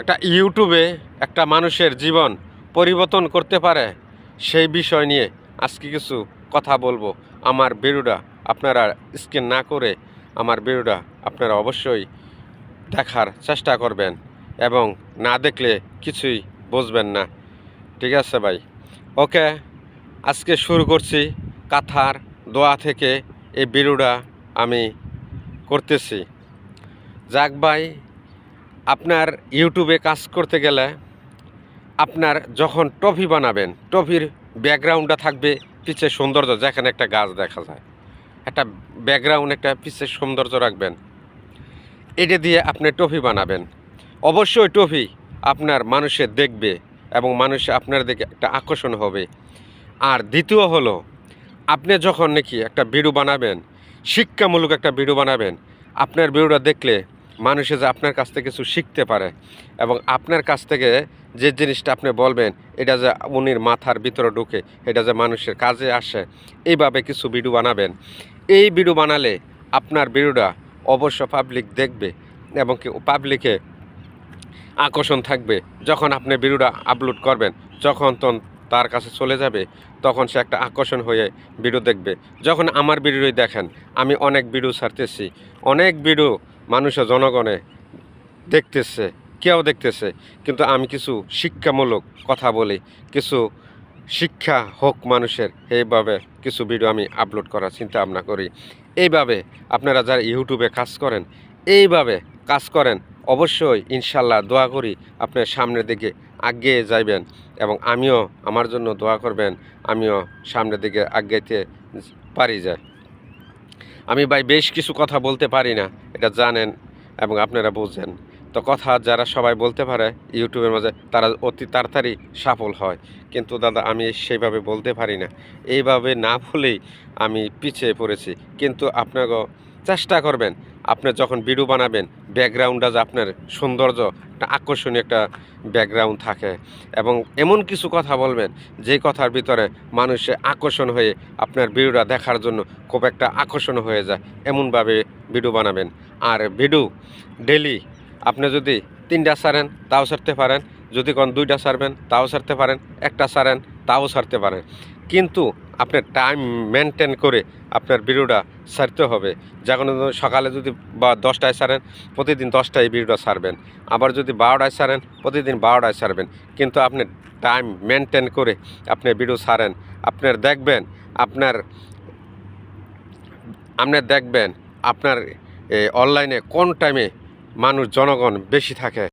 একটা ইউটিউবে একটা মানুষের জীবন পরিবর্তন করতে পারে, সেই বিষয় নিয়ে আজকে কিছু কথা বলবো। আমার ভিডিওটা আপনারা স্কিপ না করে আমার ভিডিওটা আপনারা অবশ্যই দেখার চেষ্টা করবেন, এবং না দেখলে কিছুই বুঝবেন না। ঠিক আছে ভাই? ওকে, আজকে শুরু করছি কাথার দোয়া থেকে। এই ভিডিওটা আমি করতেছি। যাক ভাই, আপনার ইউটিউবে কাজ করতে গেলে আপনার যখন ট্রফি বানাবেন, ট্রফির ব্যাকগ্রাউন্ডটা থাকবে পিছে সৌন্দর্য, যেখানে একটা গাছ দেখা যায়, একটা ব্যাকগ্রাউন্ড, একটা পিছে সৌন্দর্য রাখবেন। এটা দিয়ে আপনি ট্রফি বানাবেন। অবশ্যই ট্রফি আপনার মানুষে দেখবে এবং মানুষ আপনার দিকে একটা আকর্ষণ হবে। আর দ্বিতীয় হলো, আপনি যখন নাকি একটা ভিডিও বানাবেন, শিক্ষামূলক একটা ভিডিও বানাবেন, আপনার ভিডিওটা দেখলে মানুষে যে আপনার কাছ থেকে কিছু শিখতে পারে, এবং আপনার কাছ থেকে যে জিনিসটা আপনি বলবেন এটা যে উনির মাথার ভিতরে ঢুকে, এটা যে মানুষের কাজে আসে, এইভাবে কিছু ভিডিও বানাবেন। এই ভিডিও বানালে আপনার ভিডিওটা অবশ্য পাবলিক দেখবে, এবং কি পাবলিকে আকর্ষণ থাকবে। যখন আপনি ভিডিওটা আপলোড করবেন, যখন তার কাছে চলে যাবে, তখন সে একটা আকর্ষণ হয়ে ভিডিও দেখবে। যখন আমার ভিডিওই দেখেন, আমি অনেক ভিডিও ছাড়তেছি, অনেক ভিডিও মানুষের জনগণে দেখতেছে, কেউ দেখতেছে, কিন্তু আমি কিছু শিক্ষামূলক কথা বলি, কিছু শিক্ষা হোক মানুষের, এইভাবে কিছু ভিডিও আমি আপলোড করার চিন্তা ভাবনা করি। এইভাবে আপনারা যারা ইউটিউবে কাজ করেন, এইভাবে কাজ করেন, অবশ্যই ইনশাল্লাহ দোয়া করি আপনার সামনের দিকে এগিয়ে যাইবেন, এবং আমিও আমার জন্য দোয়া করবেন, আমিও সামনের দিকে এগিয়ে পারি যায়। আমি ভাই বেশ কিছু কথা বলতে পারি না, এটা জানেন এবং আপনারা বুঝেন। তো কথা যারা সবাই বলতে পারে ইউটিউবের মাঝে, তারা অতি তাড়াতাড়ি সফল হয়, কিন্তু দাদা আমি সেইভাবে বলতে পারি না। এইভাবে না বলেই আমি পিছিয়ে পড়েছি। কিন্তু আপনাকে চেষ্টা করবেন, আপনি যখন ভিডিও বানাবেন, ব্যাকগ্রাউন্ডটা যে আপনার সৌন্দর্য, একটা আকর্ষণীয় একটা ব্যাকগ্রাউন্ড থাকে, এবং এমন কিছু কথা বলবেন যে কথার ভিতরে মানুষে আকর্ষণ হয়ে আপনার ভিডিওটা দেখার জন্য খুব একটা আকর্ষণ হয়ে যায়, এমনভাবে ভিডিও বানাবেন। আর ভিডিও ডেলি আপনি যদি 3টা ছাড়েন তাও ছাড়তে পারেন, যদি কোন 2টা ছাড়বেন তাও ছাড়তে পারেন, একটা ছাড়েন তাও ছাড়তে পারেন, কিন্তু আপনার টাইম মেনটেন করে আপনার ভিডিওটা ছাড়তে হবে। যখন সকালে যদি বা 10টায় ছাড়েন, প্রতিদিন 10টায় ভিডিওটা ছাড়বেন। আবার যদি 12টায় ছাড়েন, প্রতিদিন 12টায় ছাড়বেন। কিন্তু আপনি টাইম মেনটেন করে আপনি ভিডিও ছাড়েন, আপনার দেখবেন আপনার অনলাইনে কোন টাইমে মানুষ জনগণ বেশি থাকে।